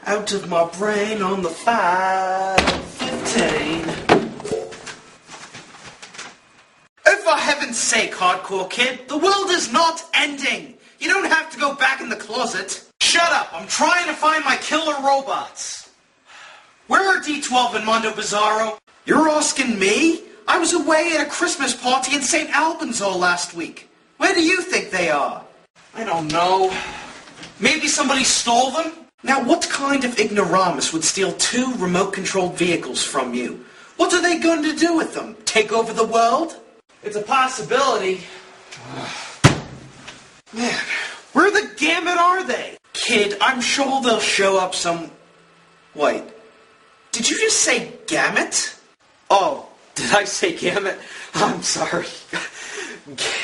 Out of my brain on the 515. Oh, for heaven's sake, hardcore kid, the world is not ending. You don't have to go back in the closet. Shut up, I'm trying to find my killer robots. Where are D12 and Mondo Bizarro? You're asking me? I was away at a Christmas party in St. Albans all last week. Where do you think they are? I don't know. Maybe somebody stole them? Now, what kind of ignoramus would steal 2 remote-controlled vehicles from you? What are they going to do with them? Take over the world? It's a possibility. Man, where the gamut are they? Kid, I'm sure they'll show up some... Wait, did you just say gamut? Oh, did I say gamut? I'm sorry.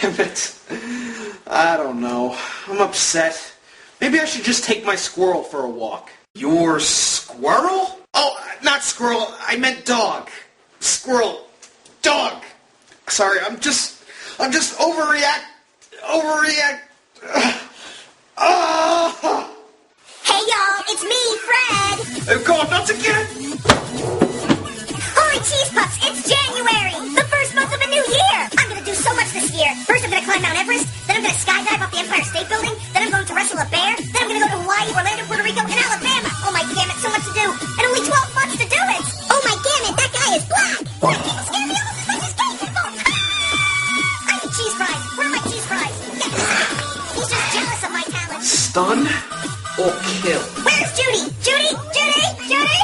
Gamut. I don't know. I'm upset. Maybe I should just take my squirrel for a walk. Your squirrel? Oh, not squirrel. I meant dog. Squirrel. Dog. Sorry, I'm just overreact. Hey y'all, it's me, Fred. Oh God, not again. Holy cheese puffs, it's January, the first month of a new year. I'm gonna do so much this year. First I'm gonna climb Mount Everest, then I'm gonna skydive off the Empire State Building, then I'm going to wrestle a bear, then I'm gonna go to Hawaii, Orlando, Puerto Rico, and Alabama. Oh my damn it, so much to do, and only 12 months to do it. Oh my damn it, that guy is black. Black people scare me almost as much as gay people. I need cheese fries. Where are my cheese fries? Yes. He's just jealous of my talent. Stun or kill? Where's Judy? Judy? Judy? Judy?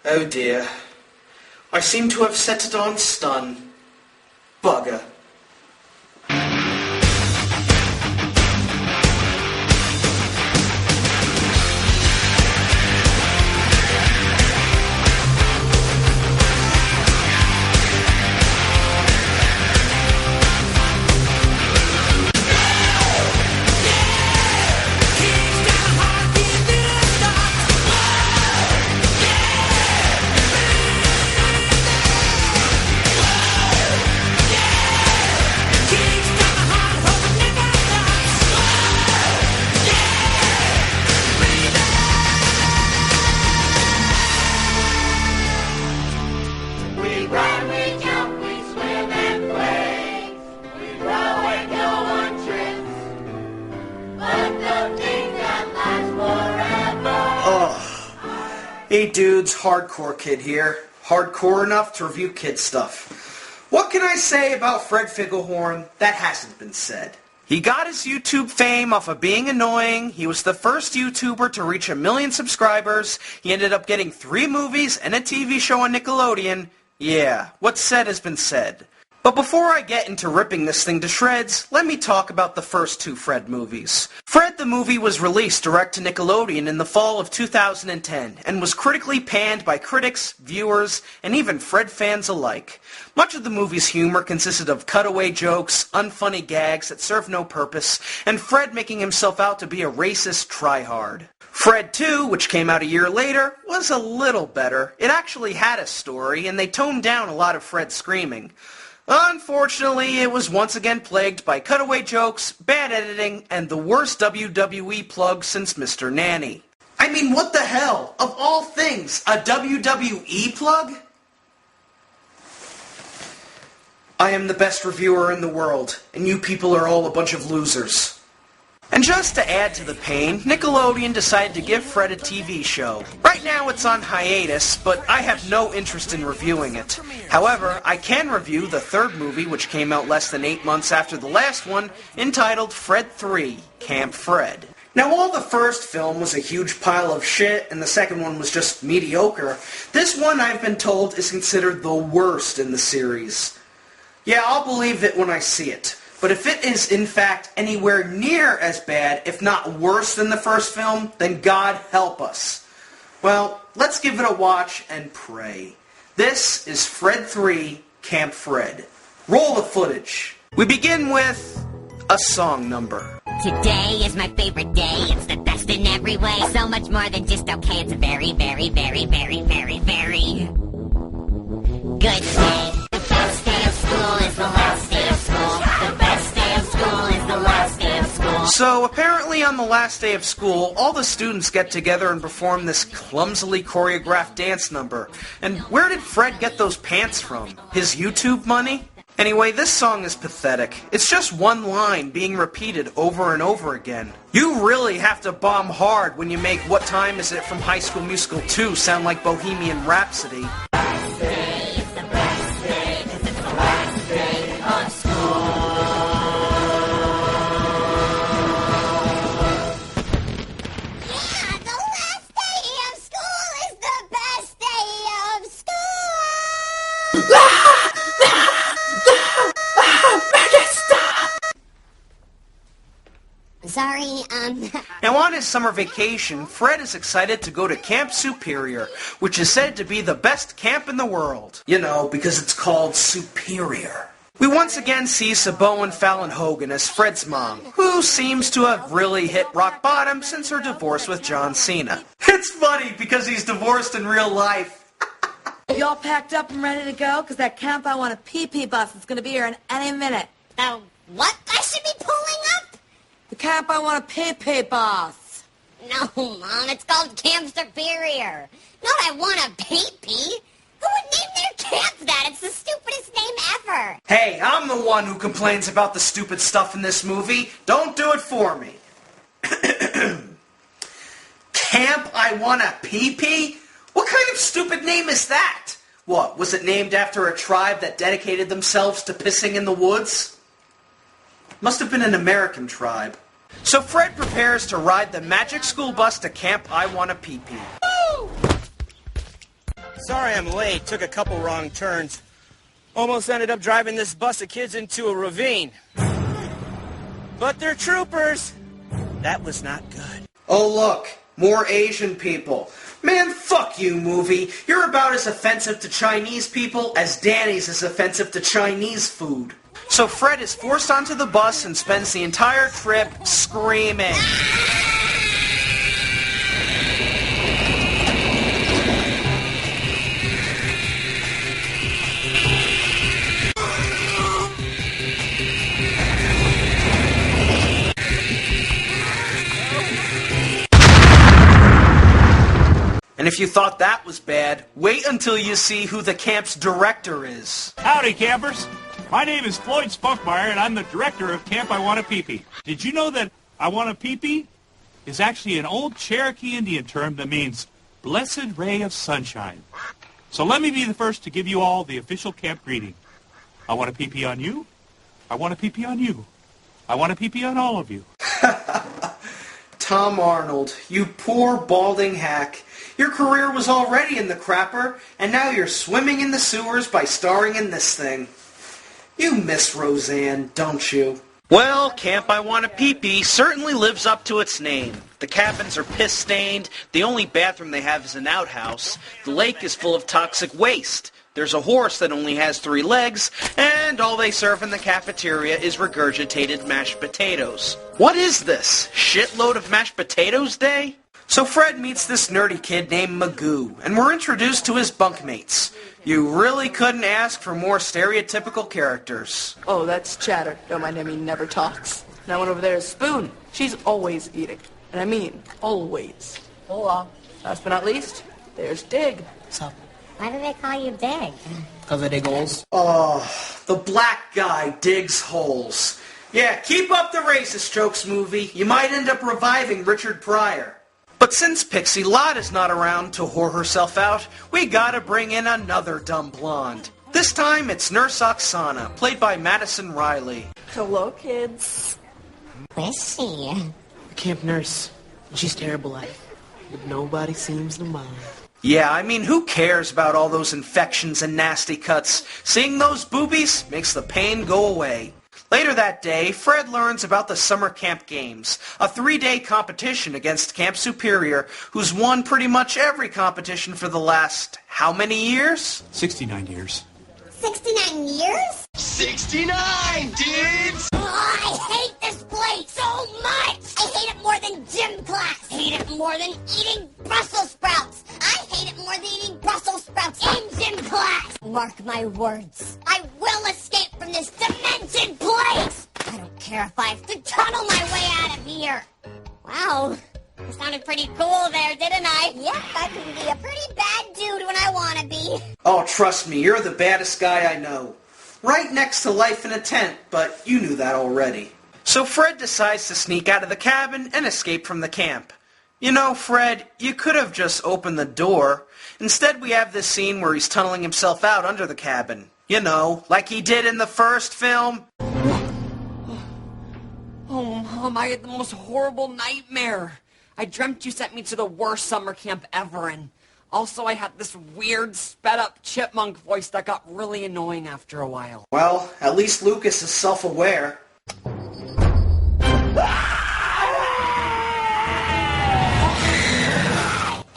Oh dear. I seem to have set it on stun. Bugger. Hey dudes, Hardcore Kid here. Hardcore enough to review kid stuff. What can I say about Fred Figglehorn that hasn't been said? He got his YouTube fame off of being annoying. He was the first YouTuber to reach 1 million subscribers. He ended up getting 3 movies and a TV show on Nickelodeon. Yeah, what's said has been said. But before I get into ripping this thing to shreds, let me talk about the first 2 Fred movies. Fred the movie was released direct to Nickelodeon in the fall of 2010 and was critically panned by critics, viewers, and even Fred fans alike. Much of the movie's humor consisted of cutaway jokes, unfunny gags that served no purpose, and Fred making himself out to be a racist tryhard. Fred 2, which came out a year later, was a little better. It actually had a story, and they toned down a lot of Fred screaming. Unfortunately, it was once again plagued by cutaway jokes, bad editing, and the worst WWE plug since Mr. Nanny. I mean, what the hell? Of all things, a WWE plug? I am the best reviewer in the world, and you people are all a bunch of losers. And just to add to the pain, Nickelodeon decided to give Fred a TV show. Right now it's on hiatus, but I have no interest in reviewing it. However, I can review the 3rd movie, which came out less than 8 months after the last one, entitled Fred 3, Camp Fred. Now, while the first film was a huge pile of shit and the second one was just mediocre, this one, I've been told, is considered the worst in the series. Yeah, I'll believe it when I see it. But if it is, in fact, anywhere near as bad, if not worse than the first film, then God help us. Well, let's give it a watch and pray. This is Fred 3, Camp Fred. Roll the footage. We begin with a song number. Today is my favorite day. It's the best in every way. So much more than just okay. It's a very, very, very, very, very, very good day. The best day of school is the last day of school. The best day of school is the last day of school. So apparently on the last day of school, all the students get together and perform this clumsily choreographed dance number. And where did Fred get those pants from? His YouTube money? Anyway, this song is pathetic. It's just one line being repeated over and over again. You really have to bomb hard when you make What Time Is It from High School Musical 2 sound like Bohemian Rhapsody. Sorry, Now on his summer vacation, Fred is excited to go to Camp Superior, which is said to be the best camp in the world. You know, because it's called Superior. We once again see Sabotage Fallon Hogan as Fred's mom, who seems to have really hit rock bottom since her divorce with John Cena. It's funny because he's divorced in real life. You all packed up and ready to go? Because that Camp I Want a Pee-Pee bus is going to be here in any minute. oh, what I should be pulling up? The Camp I Want a Pee-Pee bus. No, Mom, it's called Camp Superior. Not I Want a Pee-Pee. Who would name their camp that? It's the stupidest name ever. Hey, I'm the one who complains about the stupid stuff in this movie. Don't do it for me. Camp I Want a Pee-Pee? What kind of stupid name is that? What, was it named after a tribe that dedicated themselves to pissing in the woods? Must have been an American tribe. So Fred prepares to ride the magic school bus to Camp I Want a Pee-Pee. Sorry I'm late. Took a couple wrong turns. Almost ended up driving this bus of kids into a ravine. But they're troopers. That was not good. Oh look, more Asian people. Man, fuck you, movie. You're about as offensive to Chinese people as Danny's is offensive to Chinese food. So Fred is forced onto the bus and spends the entire trip screaming. And if you thought that was bad, wait until you see who the camp's director is. Howdy, campers. My name is Floyd Spunkmeyer, and I'm the director of Camp I Want a Pee-Pee. Did you know that I Want a Pee-Pee is actually an old Cherokee Indian term that means blessed ray of sunshine? So let me be the first to give you all the official camp greeting. I want a pee-pee on you. I want a pee-pee on you. I want a pee-pee on all of you. Tom Arnold, you poor balding hack. Your career was already in the crapper, and now you're swimming in the sewers by starring in this thing. You miss Roseanne, don't you? Well, Camp I Want a Pee-Pee certainly lives up to its name. The cabins are piss-stained, the only bathroom they have is an outhouse, the lake is full of toxic waste, there's a horse that only has 3 legs, and all they serve in the cafeteria is regurgitated mashed potatoes. What is this? Shitload of mashed potatoes day? So Fred meets this nerdy kid named Magoo, and we're introduced to his bunkmates. You really couldn't ask for more stereotypical characters. Oh, that's Chatter. Don't mind him, he never talks. That one over there is Spoon. She's always eating. And I mean, always. Hola. Last but not least, there's Dig. What's up? Why do they call you Dig? Because I dig holes. Oh, the black guy digs holes. Yeah, keep up the racist jokes, movie. You might end up reviving Richard Pryor. But since Pixie Lott is not around to whore herself out, we gotta bring in another dumb blonde. This time it's Nurse Oksana, played by Madison Riley. Hello, kids. Where's she? The camp nurse. She's terrible at it. But nobody seems to mind. Yeah, I mean, who cares about all those infections and nasty cuts? Seeing those boobies makes the pain go away. Later that day, Fred learns about the Summer Camp Games, a 3-day competition against Camp Superior, who's won pretty much every competition for the last, how many years? 69 years. 69 years? 69, dudes! Oh, I hate this place so much! I hate it more than gym class! I hate it more than eating Brussels sprouts! I hate it more than eating Brussels sprouts in gym class! Mark my words. I will escape from this demented place! I don't care if I have to tunnel my way out of here. Wow, I sounded pretty cool there, didn't I? Yep, I can be a pretty bad dude when I want to be. Oh, trust me, you're the baddest guy I know. Right next to life in a tent, but you knew that already. So Fred decides to sneak out of the cabin and escape from the camp. You know, Fred, you could have just opened the door. Instead, we have this scene where he's tunneling himself out under the cabin. You know, like he did in the first film. Oh, Mom, I had the most horrible nightmare. I dreamt you sent me to the worst summer camp ever, and also I had this weird, sped-up chipmunk voice that got really annoying after a while. Well, at least Lucas is self-aware.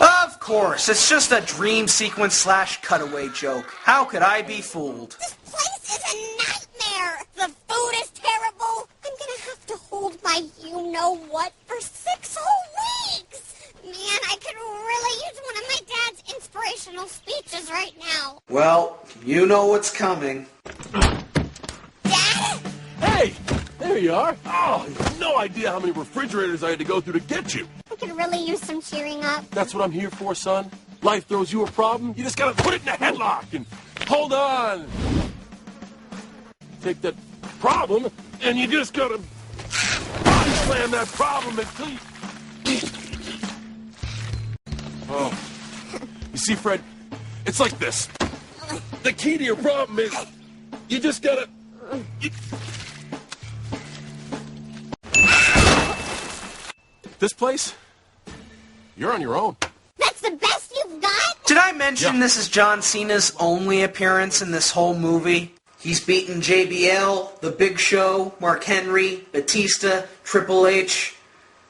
Of course, it's just a dream sequence / cutaway joke. How could I be fooled? This place is a nightmare. The food is terrible. I'm gonna have to hold my you-know-what for 6 whole weeks. Man, I could really use one of my dad's inspirational speeches right now. Well, you know what's coming. Dad? Hey! There you are. Oh, you have no idea how many refrigerators I had to go through to get you. I could really use some cheering up. That's what I'm here for, son. Life throws you a problem, you just gotta put it in a headlock and hold on. Take that problem, and you just gotta body slam that problem until you... Oh. You see, Fred, it's like this. The key to your problem is you just gotta... This place, you're on your own. That's the best you've got? Did I mention This is John Cena's only appearance in this whole movie? He's beaten JBL, The Big Show, Mark Henry, Batista, Triple H,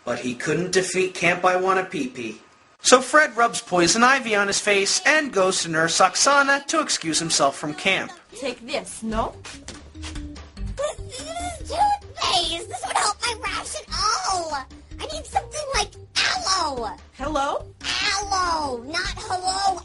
but he couldn't defeat Camp I Wanna Pee-Pee. So Fred rubs poison ivy on his face and goes to Nurse Oksana to excuse himself from camp. Take this, no? This is toothpaste. This would help my rash at all. I need something like aloe. Hello? Aloe, not hello,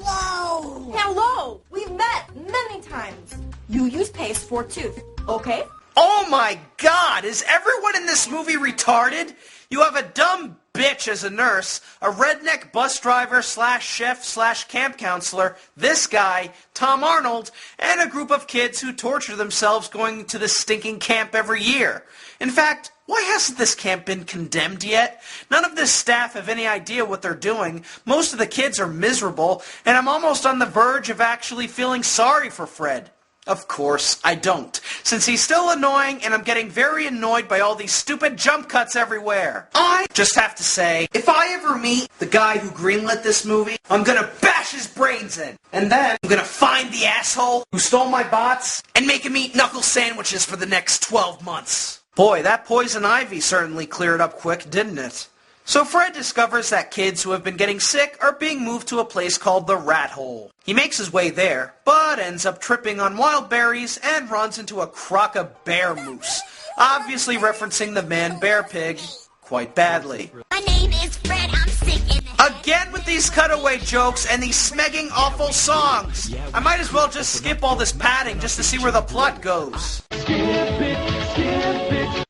aloe. Hello! We've met many times. You use paste for tooth, okay? Oh my God! Is everyone in this movie retarded? You have a dumb bitch as a nurse, a redneck bus driver / chef / camp counselor, this guy, Tom Arnold, and a group of kids who torture themselves going to this stinking camp every year. In fact, why hasn't this camp been condemned yet? None of this staff have any idea what they're doing. Most of the kids are miserable, and I'm almost on the verge of actually feeling sorry for Fred. Of course, I don't, since he's still annoying and I'm getting very annoyed by all these stupid jump cuts everywhere. I just have to say, if I ever meet the guy who greenlit this movie, I'm gonna bash his brains in. And then I'm gonna find the asshole who stole my bots and make him eat knuckle sandwiches for the next 12 months. Boy, that poison ivy certainly cleared up quick, didn't it? So Fred discovers that kids who have been getting sick are being moved to a place called the Rat Hole. He makes his way there, but ends up tripping on wild berries and runs into a crock of bear moose, obviously referencing the man bear pig quite badly. My name is Fred, I'm sick in the head. Again with these cutaway jokes and these smegging awful songs. I might as well just skip all this padding just to see where the plot goes.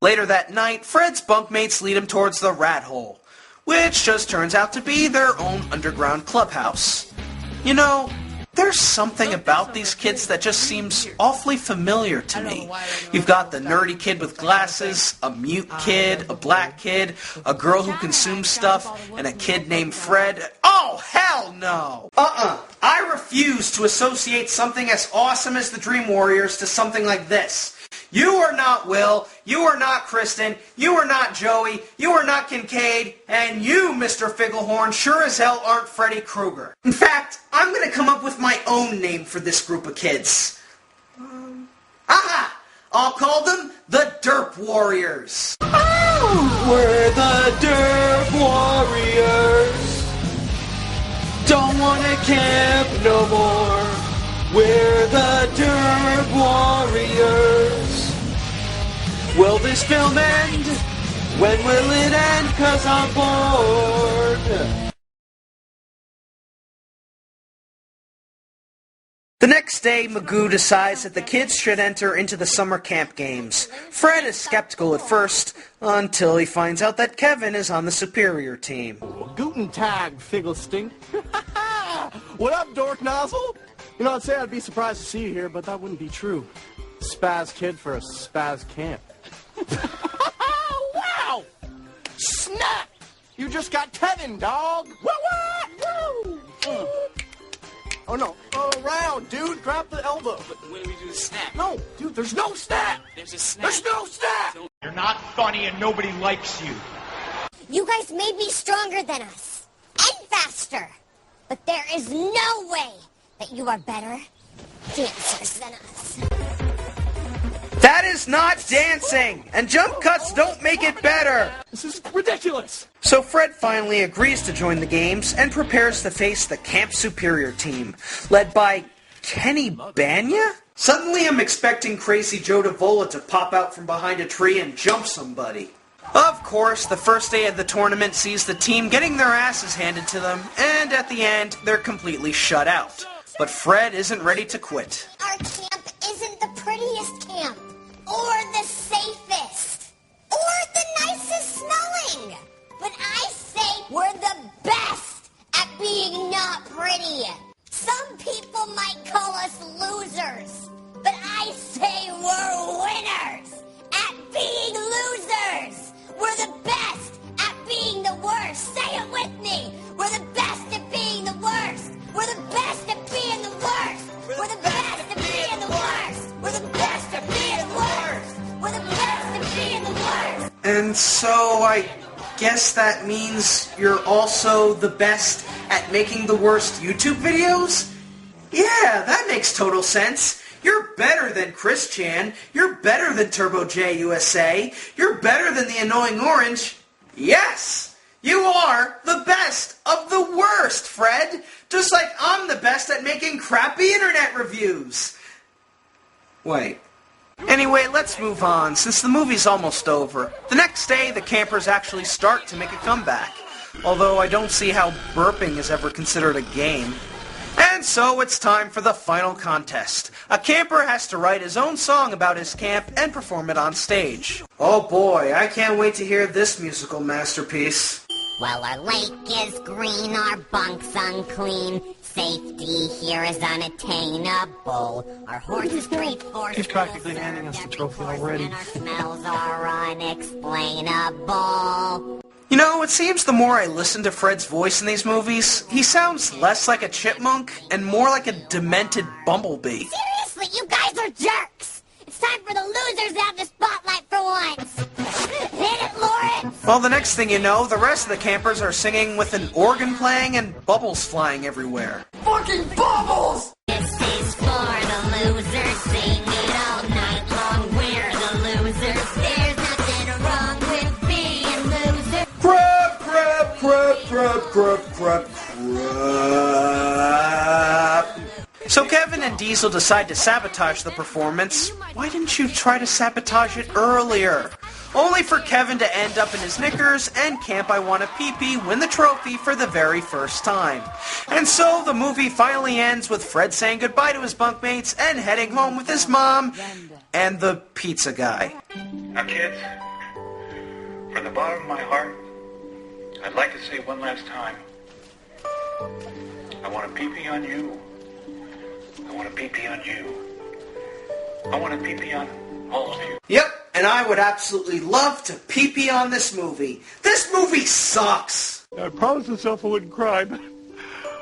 Later that night, Fred's bunkmates lead him towards the Rat Hole, which just turns out to be their own underground clubhouse. You know, there's something about these kids that just seems awfully familiar to me. You've got the nerdy kid with glasses, a mute kid, a black kid, a girl who consumes stuff, and a kid named Fred. Oh, hell no! I refuse to associate something as awesome as the Dream Warriors to something like this. You are not Will, you are not Kristen, you are not Joey, you are not Kincaid, and you, Mr. Figglehorn, sure as hell aren't Freddy Krueger. In fact, I'm gonna come up with my own name for this group of kids. Aha! I'll call them the Derp Warriors. Oh, we're the Derp Warriors. Don't wanna camp no more. We're the Derp Warriors. Will this film end? When will it end? 'Cause I'm bored. The next day, Magoo decides that the kids should enter into the summer camp games. Fred is skeptical at first, until he finds out that Kevin is on the superior team. Guten Tag, Figglestink. What up, dork nozzle? You know, I'd say I'd be surprised to see you here, but that wouldn't be true. Spaz kid for a spaz camp. Wow! Snap! You just got Kevin, dog! Woo! Oh, no. Around, dude. Grab the elbow. But when do we do the snap? No, dude, there's no snap! There's a snap. There's no snap! You're not funny and nobody likes you. You guys may be stronger than us, and faster, but there is no way that you are better dancers than us. That is not dancing, and jump cuts don't make it better. This is ridiculous. So Fred finally agrees to join the games and prepares to face the Camp Superior team, led by Kenny Banya? Suddenly I'm expecting Crazy Joe Davola to pop out from behind a tree and jump somebody. Of course, the first day of the tournament sees the team getting their asses handed to them, and at the end, they're completely shut out. But Fred isn't ready to quit. Our camp isn't the prettiest camp, or the safest, or the nicest smelling. But I say we're the best at being not pretty. Some people might call us losers, but I say we're winners at being losers. We're the best at being the worst. Say it with me. We're the best at being the worst. We're the best at being the worst. We're the best at being the worst. We're the best at being the worst. We're the best at being the worst. And so I guess that means you're also the best at making the worst YouTube videos? Yeah, that makes total sense. You're better than Chris Chan. You're better than Turbo J USA. You're better than the Annoying Orange. Yes! You are the best of the worst, Fred! Just like I'm the best at making crappy internet reviews. Wait. Anyway, let's move on, since the movie's almost over. The next day, the campers actually start to make a comeback. Although I don't see how burping is ever considered a game. And so it's time for the final contest. A camper has to write his own song about his camp and perform it on stage. Oh boy, I can't wait to hear this musical masterpiece. Well, our lake is green, our bunk's unclean. Safety here is unattainable. Our horse is great for He's practically handing us the trophy already. And our smells are unexplainable. You know, it seems the more I listen to Fred's voice in these movies, he sounds less like a chipmunk and more like a demented bumblebee. Seriously, you guys are jerks. It's time for the losers to have the spotlight for once. Hit it, Lawrence. Well, the next thing you know, the rest of the campers are singing with an organ playing and bubbles flying everywhere. Fucking bubbles! This is for the losers. Sing it all night long. We're the losers. There's nothing wrong with being losers. Crap, crap, crap, crap, crap, crap, crap. So Kevin and Diesel decide to sabotage the performance. Why didn't you try to sabotage it earlier? Only for Kevin to end up in his knickers and Camp I Wanna Pee-Pee win the trophy for the very first time. And so the movie finally ends with Fred saying goodbye to his bunkmates and heading home with his mom and the pizza guy. Now, kids, from the bottom of my heart, I'd like to say one last time, I want to pee-pee on you. I want to pee-pee on you. I want to pee-pee on all of you. Yep, and I would absolutely love to pee-pee on this movie. This movie sucks! I promised myself I wouldn't cry, but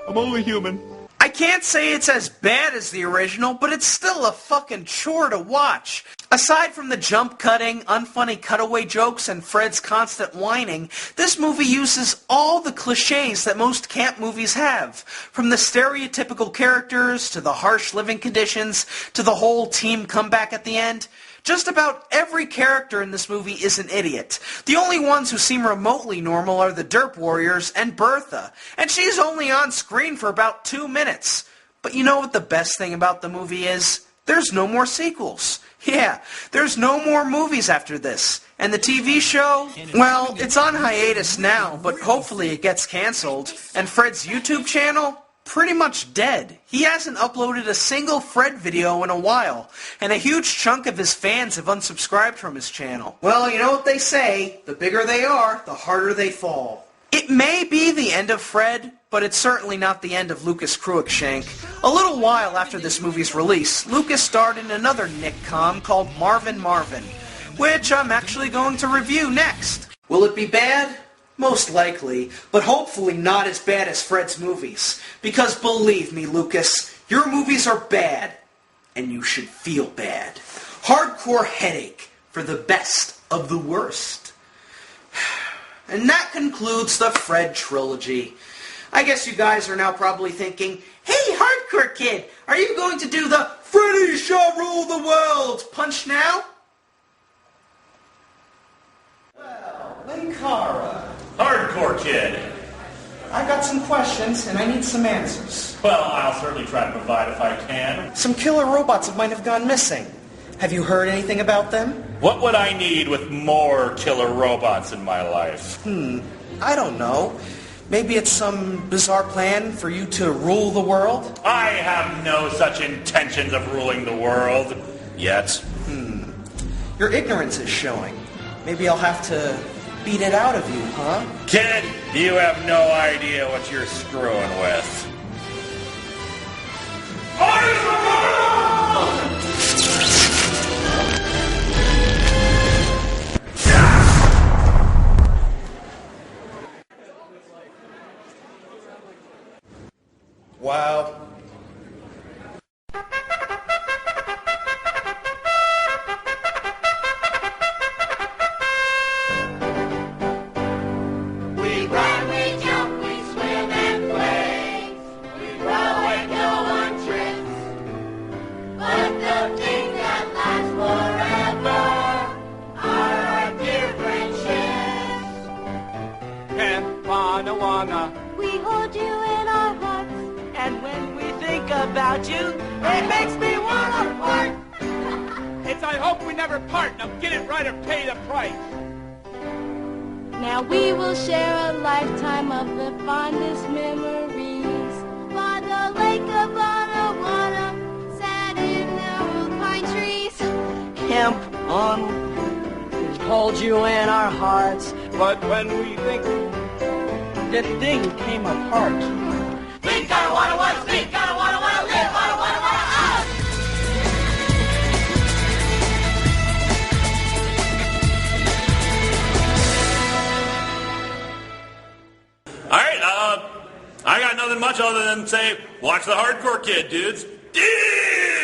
I'm only human. I can't say it's as bad as the original, but it's still a fucking chore to watch. Aside from the jump cutting, unfunny cutaway jokes, and Fred's constant whining, this movie uses all the cliches that most camp movies have. From the stereotypical characters, to the harsh living conditions, to the whole team comeback at the end. Just about every character in this movie is an idiot. The only ones who seem remotely normal are the Derp Warriors and Bertha, and she's only on screen for about 2 minutes. But you know what the best thing about the movie is? There's no more sequels. Yeah, there's no more movies after this. And the TV show, well, it's on hiatus now, but hopefully it gets canceled. And Fred's YouTube channel? pretty much dead. He hasn't uploaded a single Fred video in a while, and a huge chunk of his fans have unsubscribed from his channel. Well, you know what they say, the bigger they are, the harder they fall. It may be the end of Fred, but it's certainly not the end of Lucas Cruikshank. A little while after this movie's release, Lucas starred in another Nick-com called Marvin Marvin, which I'm actually going to review next. Will it be bad? Most likely, but hopefully not as bad as Fred's movies. Because believe me, Lucas, your movies are bad, and you should feel bad. Hardcore headache for the best of the worst. And that concludes the Fred trilogy. I guess you guys are now probably thinking, hey, Hardcore Kid, are you going to do the Freddy shall rule the world punch now? Well, Linkara. Hardcore Kid. I got some questions, and I need some answers. Well, I'll certainly try to provide if I can. Some killer robots might have gone missing. Have you heard anything about them? What would I need with more killer robots in my life? I don't know. Maybe it's some bizarre plan for you to rule the world? I have no such intentions of ruling the world. Yet. Your ignorance is showing. Maybe I'll have to beat it out of you, huh? Kid, you have no idea what you're screwing with. Wow. We hold you in our hearts, and when we think about you, it makes me wanna fart. It's I hope we never part. Now get it right or pay the price. Now we will share a lifetime of the fondest memories by the lake of Anawana, sat in the old pine trees. Camp on, we hold you in our hearts, but when we think the thing came apart. Think I wanna speak, I wanna live, I wanna out. All right, I got nothing much other than say, watch the Hardcore Kid, dudes. Yeah!